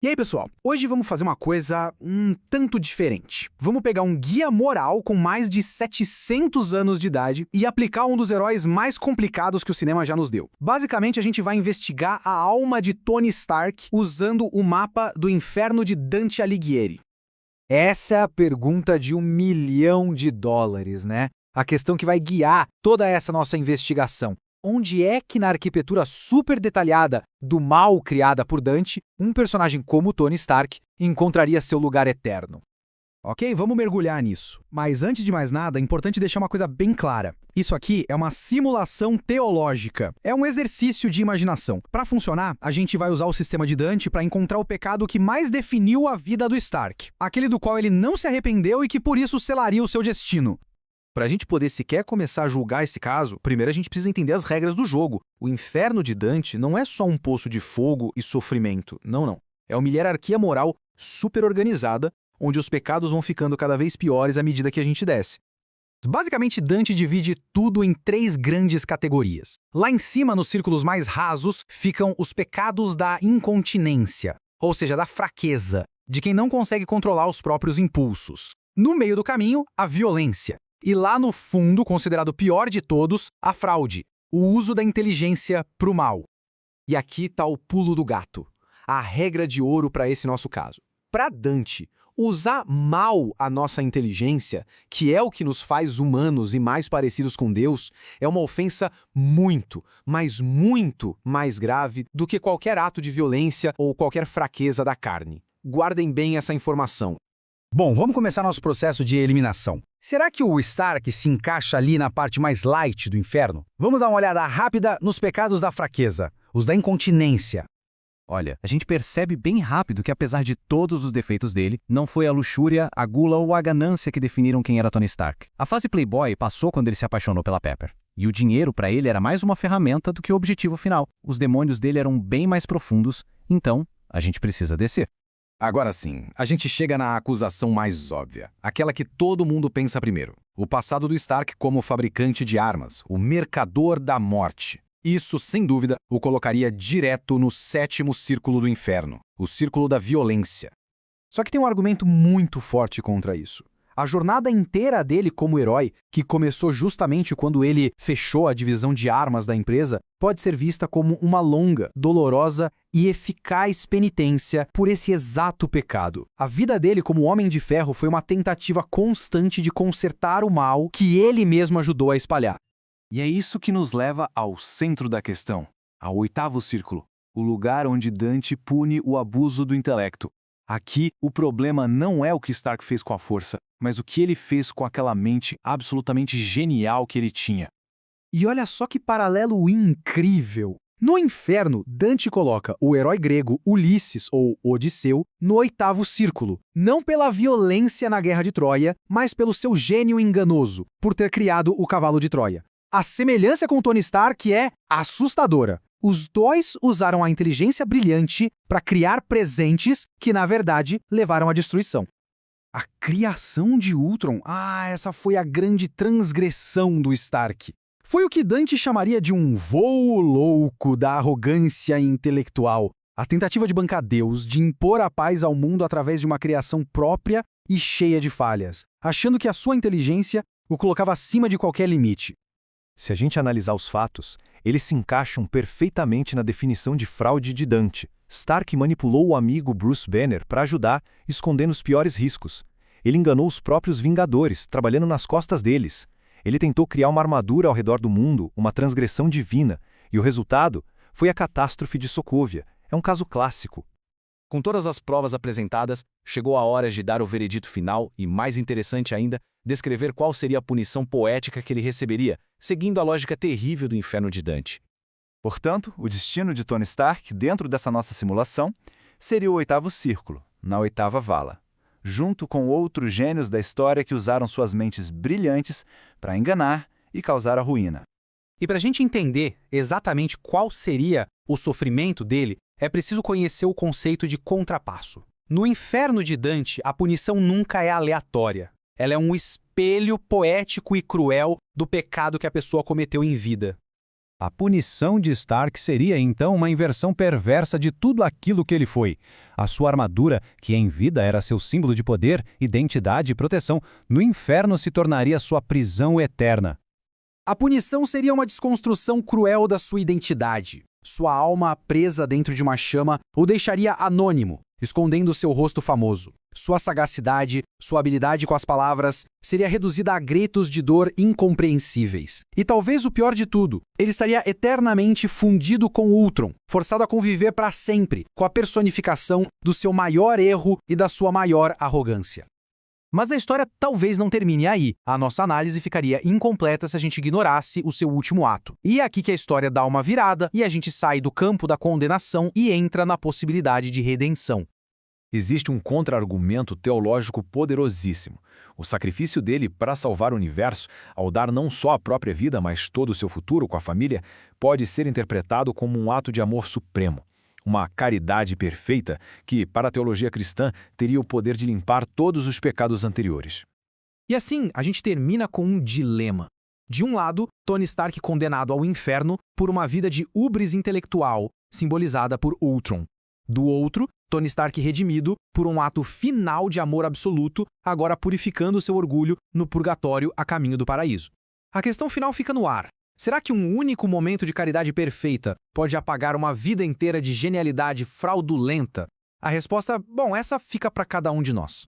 E aí, pessoal? Hoje vamos fazer uma coisa um tanto diferente. Vamos pegar um guia moral com mais de 700 anos de idade e aplicar um dos heróis mais complicados que o cinema já nos deu. Basicamente, a gente vai investigar a alma de Tony Stark usando o mapa do Inferno de Dante Alighieri. Essa é a pergunta de $1 milhão, né? A questão que vai guiar toda essa nossa investigação. Onde é que na arquitetura super detalhada do mal criada por Dante, um personagem como Tony Stark encontraria seu lugar eterno? Ok, vamos mergulhar nisso. Mas antes de mais nada, é importante deixar uma coisa bem clara. Isso aqui é uma simulação teológica. É um exercício de imaginação. Para funcionar, a gente vai usar o sistema de Dante para encontrar o pecado que mais definiu a vida do Stark. Aquele do qual ele não se arrependeu e que por isso selaria o seu destino. Para a gente poder sequer começar a julgar esse caso, primeiro a gente precisa entender as regras do jogo. O Inferno de Dante não é só um poço de fogo e sofrimento. Não. É uma hierarquia moral super organizada, onde os pecados vão ficando cada vez piores à medida que a gente desce. Basicamente, Dante divide tudo em 3 grandes categorias. Lá em cima, nos círculos mais rasos, ficam os pecados da incontinência, ou seja, da fraqueza, de quem não consegue controlar os próprios impulsos. No meio do caminho, a violência. E lá no fundo, considerado o pior de todos, a fraude, o uso da inteligência para o mal. E aqui está o pulo do gato, a regra de ouro para esse nosso caso. Para Dante, usar mal a nossa inteligência, que é o que nos faz humanos e mais parecidos com Deus, é uma ofensa muito, mas muito mais grave do que qualquer ato de violência ou qualquer fraqueza da carne. Guardem bem essa informação. Bom, vamos começar nosso processo de eliminação. Será que o Stark se encaixa ali na parte mais light do inferno? Vamos dar uma olhada rápida nos pecados da fraqueza, os da incontinência. Olha, a gente percebe bem rápido que apesar de todos os defeitos dele, não foi a luxúria, a gula ou a ganância que definiram quem era Tony Stark. A fase playboy passou quando ele se apaixonou pela Pepper. E o dinheiro para ele era mais uma ferramenta do que o objetivo final. Os demônios dele eram bem mais profundos, então a gente precisa descer. Agora sim, a gente chega na acusação mais óbvia, aquela que todo mundo pensa primeiro. O passado do Stark como fabricante de armas, o mercador da morte. Isso, sem dúvida, o colocaria direto no 7º círculo do inferno, o círculo da violência. Só que tem um argumento muito forte contra isso. A jornada inteira dele como herói, que começou justamente quando ele fechou a divisão de armas da empresa, pode ser vista como uma longa, dolorosa e eficaz penitência por esse exato pecado. A vida dele como Homem de Ferro foi uma tentativa constante de consertar o mal que ele mesmo ajudou a espalhar. E é isso que nos leva ao centro da questão, ao 8º círculo, o lugar onde Dante pune o abuso do intelecto. Aqui, o problema não é o que Stark fez com a força, mas o que ele fez com aquela mente absolutamente genial que ele tinha. E olha só que paralelo incrível! No inferno, Dante coloca o herói grego Ulisses, ou Odisseu, no 8º círculo, não pela violência na Guerra de Troia, mas pelo seu gênio enganoso, por ter criado o cavalo de Troia. A semelhança com Tony Stark é assustadora. Os dois usaram a inteligência brilhante para criar presentes que, na verdade, levaram à destruição. A criação de Ultron, essa foi a grande transgressão do Stark. Foi o que Dante chamaria de um voo louco da arrogância intelectual. A tentativa de bancar Deus, de impor a paz ao mundo através de uma criação própria e cheia de falhas, achando que a sua inteligência o colocava acima de qualquer limite. Se a gente analisar os fatos, eles se encaixam perfeitamente na definição de fraude de Dante. Stark manipulou o amigo Bruce Banner para ajudar, escondendo os piores riscos. Ele enganou os próprios Vingadores, trabalhando nas costas deles. Ele tentou criar uma armadura ao redor do mundo, uma transgressão divina, e o resultado foi a catástrofe de Sokovia. É um caso clássico. Com todas as provas apresentadas, chegou a hora de dar o veredito final e, mais interessante ainda, descrever qual seria a punição poética que ele receberia, seguindo a lógica terrível do inferno de Dante. Portanto, o destino de Tony Stark, dentro dessa nossa simulação, seria o 8º círculo, na 8ª vala, junto com outros gênios da história que usaram suas mentes brilhantes para enganar e causar a ruína. E para a gente entender exatamente qual seria o sofrimento dele, é preciso conhecer o conceito de contrapasso. No inferno de Dante, a punição nunca é aleatória. Ela é um espelho poético e cruel do pecado que a pessoa cometeu em vida. A punição de Stark seria então uma inversão perversa de tudo aquilo que ele foi. A sua armadura, que em vida era seu símbolo de poder, identidade e proteção, no inferno se tornaria sua prisão eterna. A punição seria uma desconstrução cruel da sua identidade. Sua alma, presa dentro de uma chama, o deixaria anônimo, escondendo seu rosto famoso. Sua sagacidade, sua habilidade com as palavras, seria reduzida a gritos de dor incompreensíveis. E talvez o pior de tudo, ele estaria eternamente fundido com Ultron, forçado a conviver para sempre com a personificação do seu maior erro e da sua maior arrogância. Mas a história talvez não termine aí. A nossa análise ficaria incompleta se a gente ignorasse o seu último ato. E é aqui que a história dá uma virada e a gente sai do campo da condenação e entra na possibilidade de redenção. Existe um contra-argumento teológico poderosíssimo. O sacrifício dele para salvar o universo, ao dar não só a própria vida, mas todo o seu futuro com a família, pode ser interpretado como um ato de amor supremo. Uma caridade perfeita que, para a teologia cristã, teria o poder de limpar todos os pecados anteriores. E assim, a gente termina com um dilema. De um lado, Tony Stark condenado ao inferno por uma vida de hubris intelectual, simbolizada por Ultron. Do outro, Tony Stark redimido por um ato final de amor absoluto, agora purificando seu orgulho no purgatório a caminho do paraíso. A questão final fica no ar. Será que um único momento de caridade perfeita pode apagar uma vida inteira de genialidade fraudulenta? A resposta, bom, essa fica para cada um de nós.